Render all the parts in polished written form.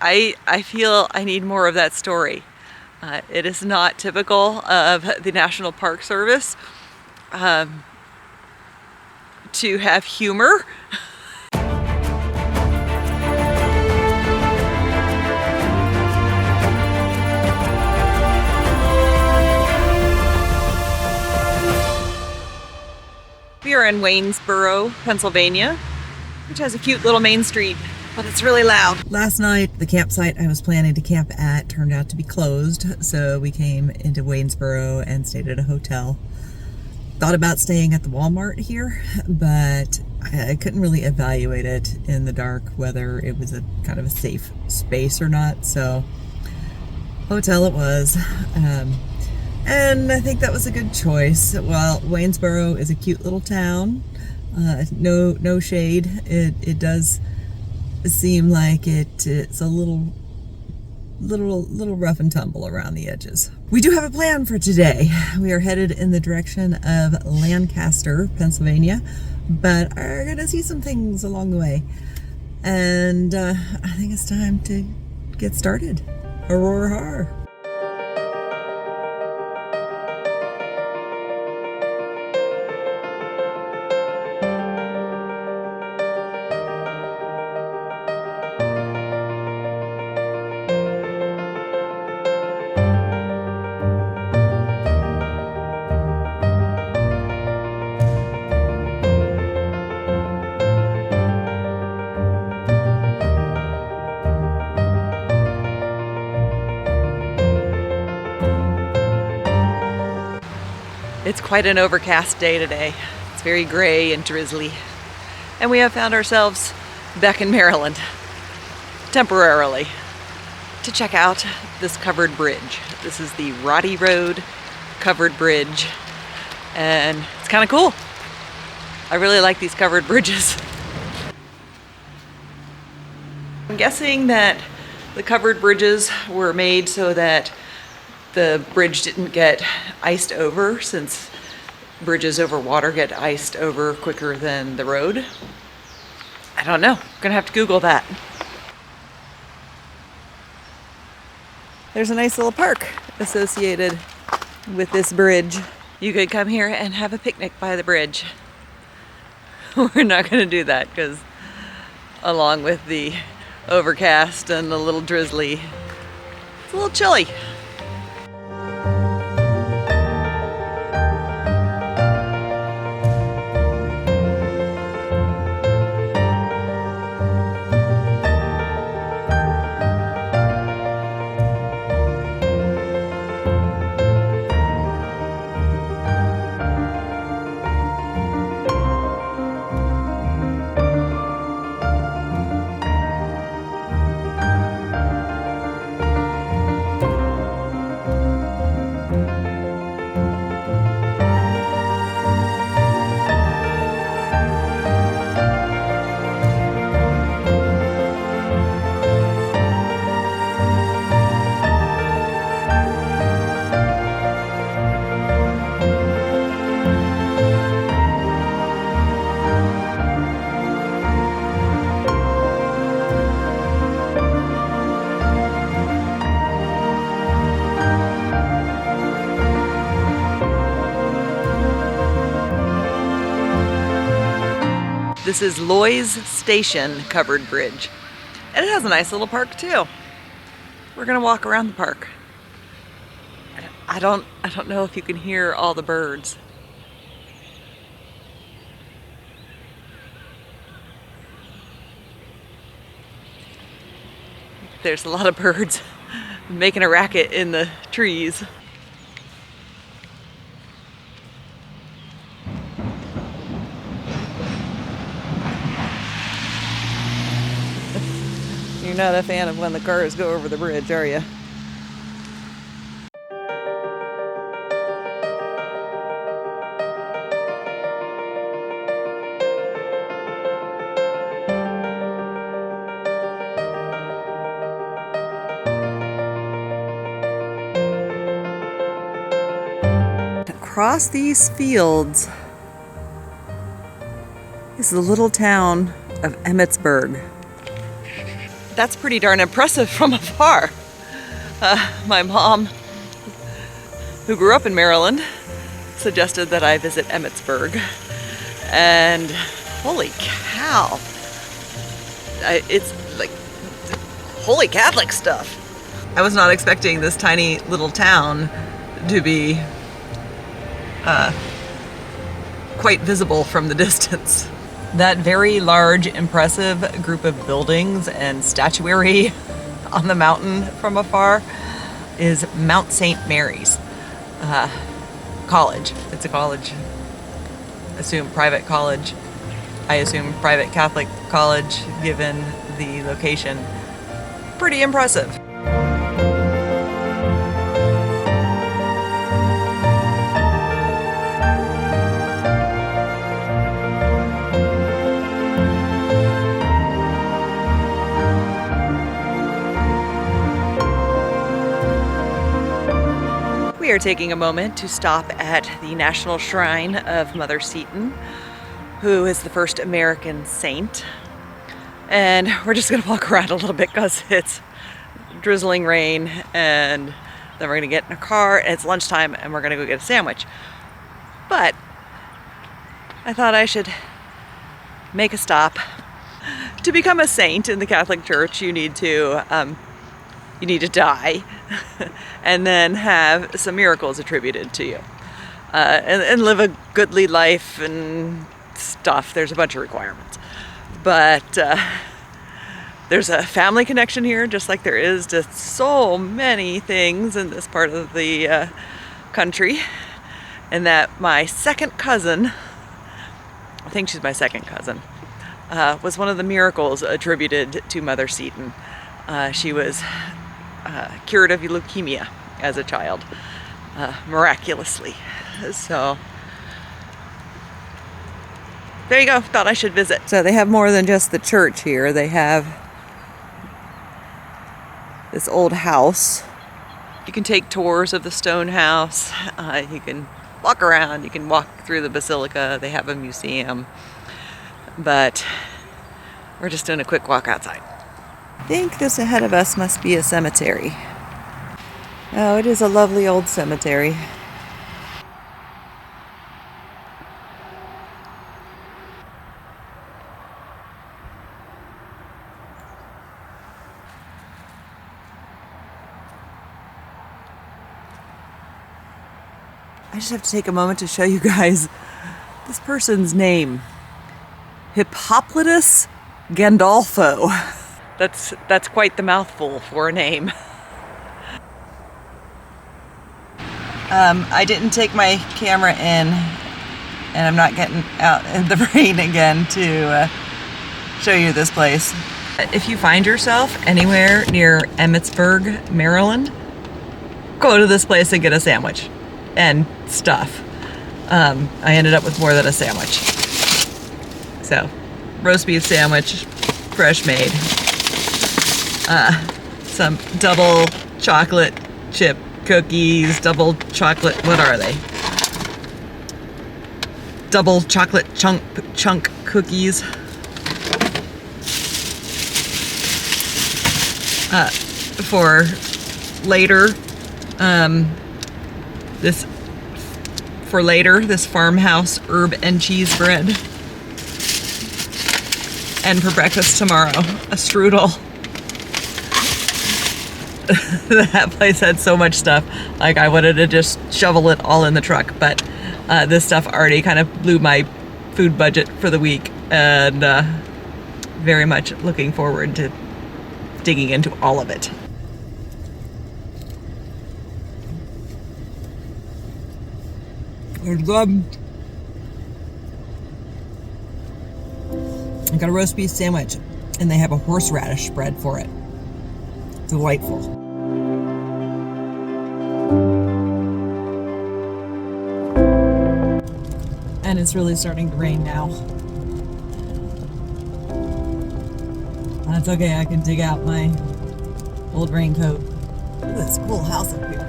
I feel I need more of that story. It is not typical of the National Park Service to have humor. We are in Waynesboro, Pennsylvania, which has a cute little main street, but it's really loud. Last night, the campsite I was planning to camp at turned out to be closed, so we came into Waynesboro and stayed at a hotel. Thought about staying at the Walmart here, but I couldn't really evaluate it in the dark whether it was a kind of a safe space or not, so hotel it was. And I think that was a good choice. While Waynesboro is a cute little town, no shade, it does seem like it's a little rough and tumble around the edges. We do have a plan for today. We are headed in the direction of Lancaster, Pennsylvania, but are gonna see some things along the way. And I think it's time to get started. Aurora har. It's quite an overcast day today. It's very gray and drizzly. And we have found ourselves back in Maryland, temporarily, to check out this covered bridge. This is the Roddy Road covered bridge, and it's kind of cool. I really like these covered bridges. I'm guessing that the covered bridges were made so that the bridge didn't get iced over, since bridges over water get iced over quicker than the road. I don't know. I'm gonna have to Google that. There's a nice little park associated with this bridge. You could come here and have a picnic by the bridge. We're not gonna do that because, along with the overcast and the little drizzly, it's a little chilly. This is Loy's Station covered bridge. And it has a nice little park too. We're gonna walk around the park. I don't know if you can hear all the birds. There's a lot of birds making a racket in the trees. You're not a fan of when the cars go over the bridge, are you? Across these fields is the little town of Emmitsburg. that's pretty darn impressive from afar. My mom, who grew up in Maryland, suggested that I visit Emmitsburg, and holy cow, it's like holy Catholic stuff. I was not expecting this tiny little town to be quite visible from the distance. That very large, impressive group of buildings and statuary on the mountain from afar is Mount St. Mary's College. It's a college, assume private college. I assume private Catholic college, given the location. Pretty impressive. We are taking a moment to stop at the National Shrine of Mother Seton, who is the first American saint. And we're just gonna walk around a little bit because it's drizzling rain, and then we're gonna get in a car, and it's lunchtime, and we're gonna go get a sandwich. But I thought I should make a stop. To become a saint in the Catholic Church, you need to die and then have some miracles attributed to you, and live a goodly life and stuff. There's a bunch of requirements, but there's a family connection here, just like there is to so many things in this part of the country. And that my second cousin, I think she's my second cousin, was one of the miracles attributed to Mother Seton. She was cured of leukemia as a child, miraculously. So there you go, thought I should visit. So they have more than just the church here. They have this old house. You can take tours of the stone house. You can walk around. You can walk through the basilica. They have a museum. But we're just doing a quick walk outside. I think this ahead of us must be a cemetery. Oh, it is a lovely old cemetery. I just have to take a moment to show you guys this person's name. Hippolytus Gandolfo. That's quite the mouthful for a name. I didn't take my camera in, and I'm not getting out in the rain again to show you this place. If you find yourself anywhere near Emmitsburg, Maryland, go to this place and get a sandwich and stuff. I ended up with more than a sandwich. So, roast beef sandwich, fresh made. Some double chocolate chip cookies, double chocolate, what are they? Double chocolate chunk cookies. For later, this farmhouse herb and cheese bread. And for breakfast tomorrow, a strudel. That place had so much stuff. Like, I wanted to just shovel it all in the truck, but this stuff already kind of blew my food budget for the week, and very much looking forward to digging into all of it. There's I got a roast beef sandwich, and they have a horseradish spread for it. Delightful. And it's really starting to rain now. That's okay, I can dig out my old raincoat. Look at this cool house up here.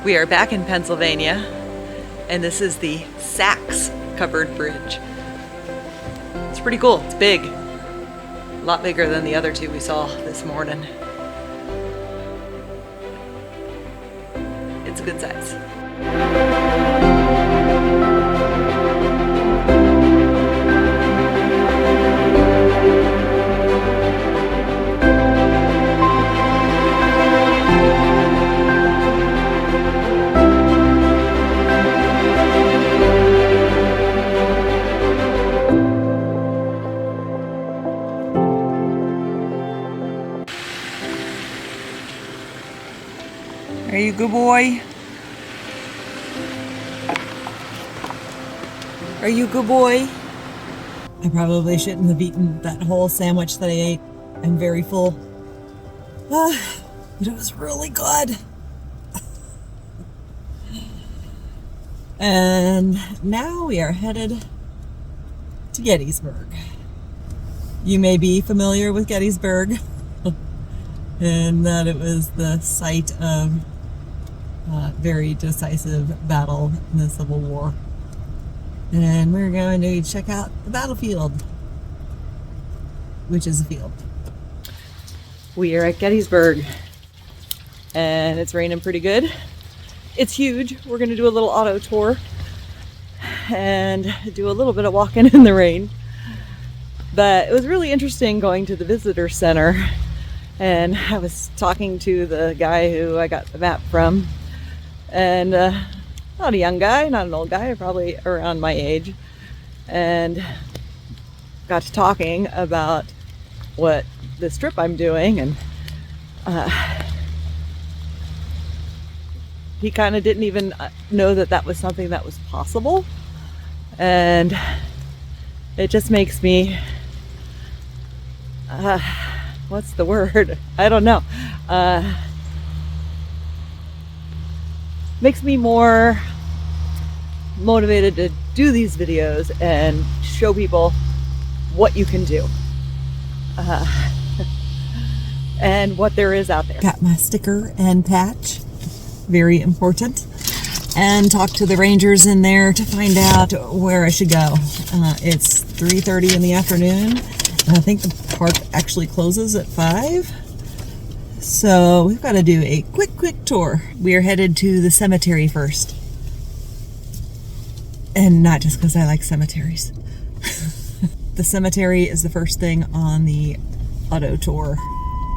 We are back in Pennsylvania, and this is the Sachs covered bridge. It's pretty cool. It's big. A lot bigger than the other two we saw this morning. It's a good size. Are you a good boy? Are you a good boy? I probably shouldn't have eaten that whole sandwich that I ate. I'm very full. But it was really good. And now we are headed to Gettysburg. You may be familiar with Gettysburg in that it was the site of a very decisive battle in the Civil War. And we're going to check out the battlefield, which is a field. We are at Gettysburg, and it's raining pretty good. It's huge. We're going to do a little auto tour and do a little bit of walking in the rain. But it was really interesting going to the visitor center, and I was talking to the guy who I got the map from, and not a young guy, not an old guy, probably around my age, and got to talking about what this trip I'm doing, and he kind of didn't even know that that was something that was possible, and it just makes me what's the word? I don't know. Makes me more motivated to do these videos and show people what you can do and what there is out there. Got my sticker and patch, very important, and talk to the rangers in there to find out where I should go. It's 3:30 in the afternoon, and I think the park actually closes at 5. So we've got to do a quick tour. We are headed to the cemetery first. And not just because I like cemeteries. The cemetery is the first thing on the auto tour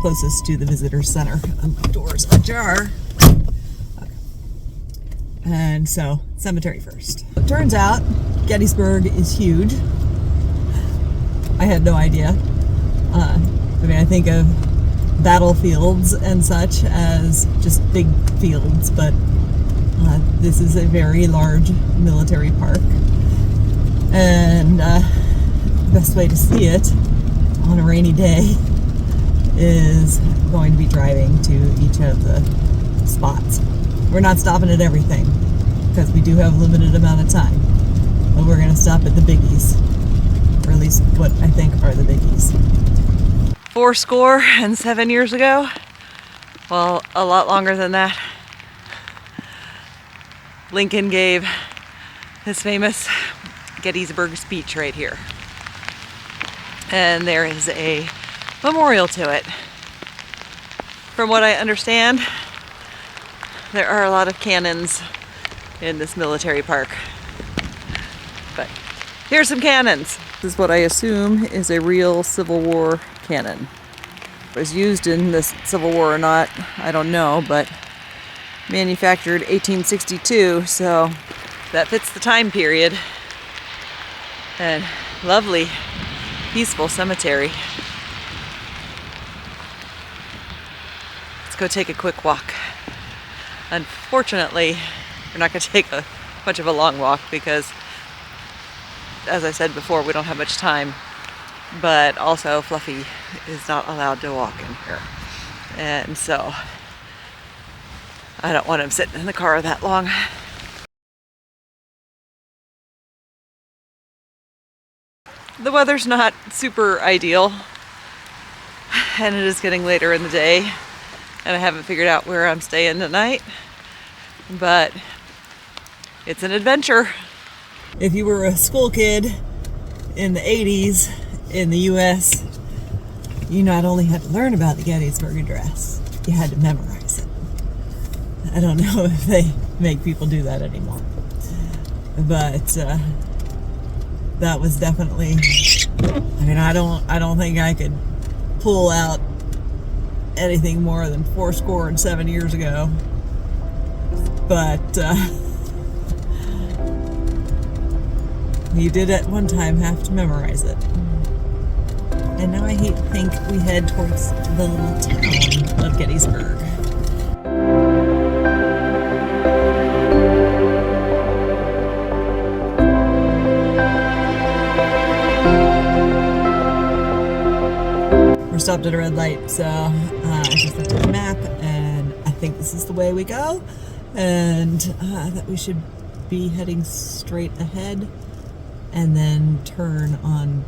closest to the visitor center. And my door's ajar. Okay. And so, cemetery first. It turns out Gettysburg is huge. I had no idea. I think of battlefields and such as just big fields, but this is a very large military park, and the best way to see it on a rainy day is going to be driving to each of the spots. We're not stopping at everything because we do have a limited amount of time, but we're going to stop at the biggies, or at least what I think are the biggies. 87 years ago, well, a lot longer than that, Lincoln gave his famous Gettysburg speech right here. And there is a memorial to it. From what I understand, there are a lot of cannons in this military park. But here's some cannons. This is what I assume is a real Civil War cannon. If it was used in the Civil War or not, I don't know, but manufactured 1862, so that fits the time period. And lovely, peaceful cemetery. Let's go take a quick walk. Unfortunately, we're not going to take much of a long walk because, as I said before, we don't have much time. But also, Fluffy is not allowed to walk in here. And so, I don't want him sitting in the car that long. The weather's not super ideal, and it is getting later in the day, and I haven't figured out where I'm staying tonight. but it's an adventure. If you were a school kid in the 80s in the US, you not only had to learn about the Gettysburg Address, you had to memorize it. I don't know if they make people do that anymore, but that was definitely, I mean, I don't think I could pull out anything more than 7 years ago, but you did at one time have to memorize it. And now I think we head towards the little town of Gettysburg. We're stopped at a red light, so I just looked at the map, and I think this is the way we go, and that we should be heading straight ahead and then turn on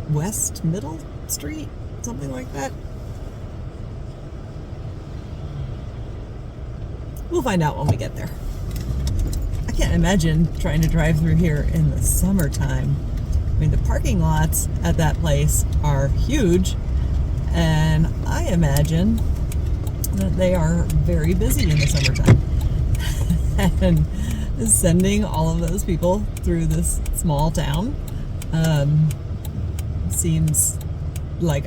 West Middle Street, something like that. We'll find out when we get there. I can't imagine trying to drive through here in the summertime. I mean, the parking lots at that place are huge, and I imagine that they are very busy in the summertime. And sending all of those people through this small town seems like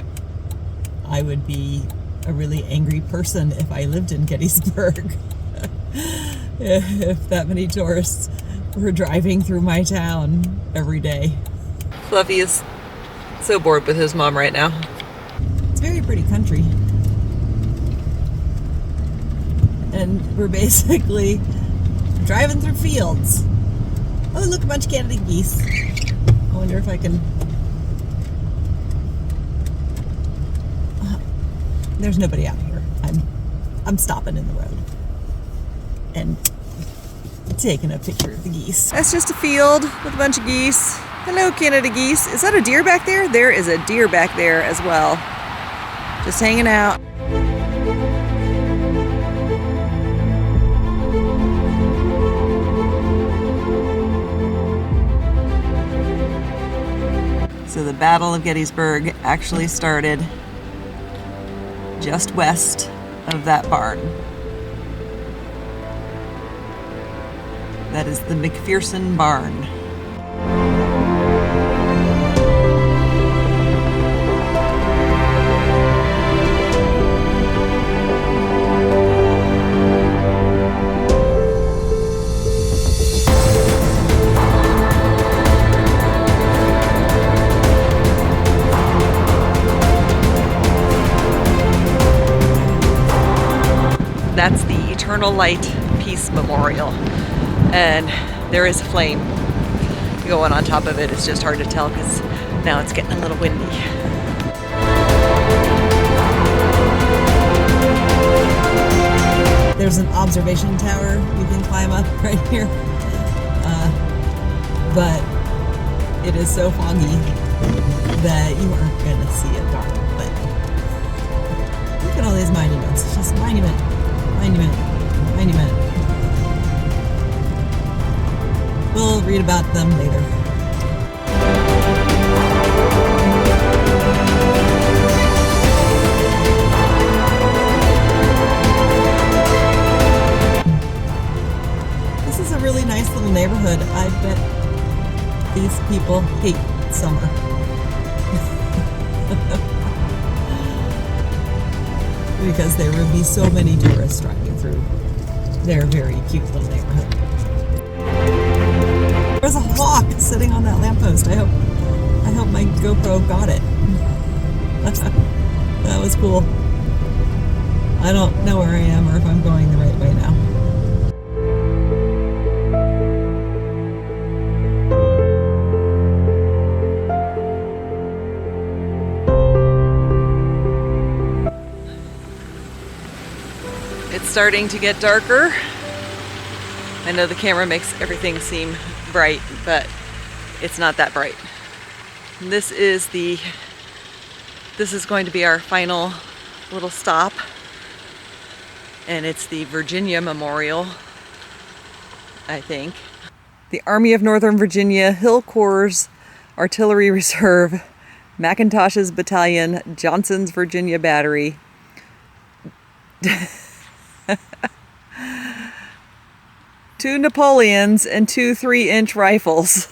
I would be a really angry person if I lived in Gettysburg. If that many tourists were driving through my town every day. Fluffy is so bored with his mom right now. It's very pretty country. And we're basically driving through fields. Oh, look, a bunch of Canada geese. I wonder if I can... There's nobody out here. I'm stopping in the road and taking a picture of the geese. That's just a field with a bunch of geese. Hello, Canada geese. Is that a deer back there? There is a deer back there as well. Just hanging out. So the Battle of Gettysburg actually started just west of that barn. That is the McPherson Barn. That's the Eternal Light Peace Memorial, and there is a flame going on top of it. It's just hard to tell because now it's getting a little windy. There's an observation tower you can climb up right here, but it is so foggy that you aren't going to see a darn thing. Look at all these monuments. It's just monument. We'll read about them later. This is a really nice little neighborhood. I bet these people hate summer. Because there would be so many tourists driving through their very cute little neighborhood. There's a hawk sitting on that lamppost. I hope my GoPro got it. That was cool. I don't know where I am or if I'm going the right way now. It's starting to get darker. I know the camera makes everything seem bright, but it's not that bright. This is going to be our final little stop, and it's the Virginia Memorial I think. The Army of Northern Virginia, Hill Corps, Artillery Reserve, McIntosh's Battalion, Johnson's Virginia Battery, 2 Napoleons, and 2 3-inch rifles.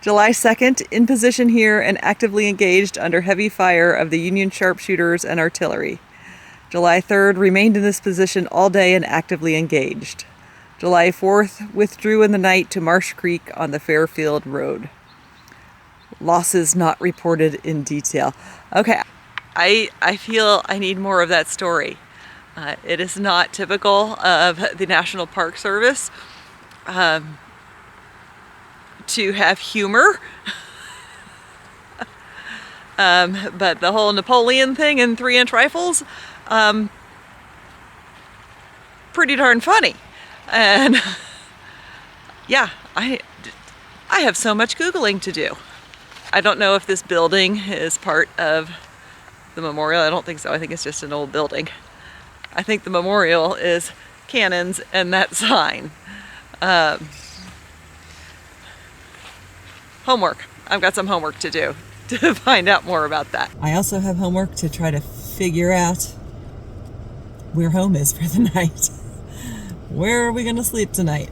July 2nd, in position here and actively engaged under heavy fire of the Union sharpshooters and artillery. July 3rd, remained in this position all day and actively engaged. July 4th, withdrew in the night to Marsh Creek on the Fairfield Road. Losses not reported in detail. Okay, I feel I need more of that story. It is not typical of the National Park Service to have humor. But the whole Napoleon thing and 3-inch rifles, pretty darn funny. And yeah, I have so much Googling to do. I don't know if this building is part of the memorial. I don't think so. I think it's just an old building. I think the memorial is cannons and that sign. Homework. I've got some homework to do to find out more about that. I also have homework to try to figure out where home is for the night. Where are we going to sleep tonight?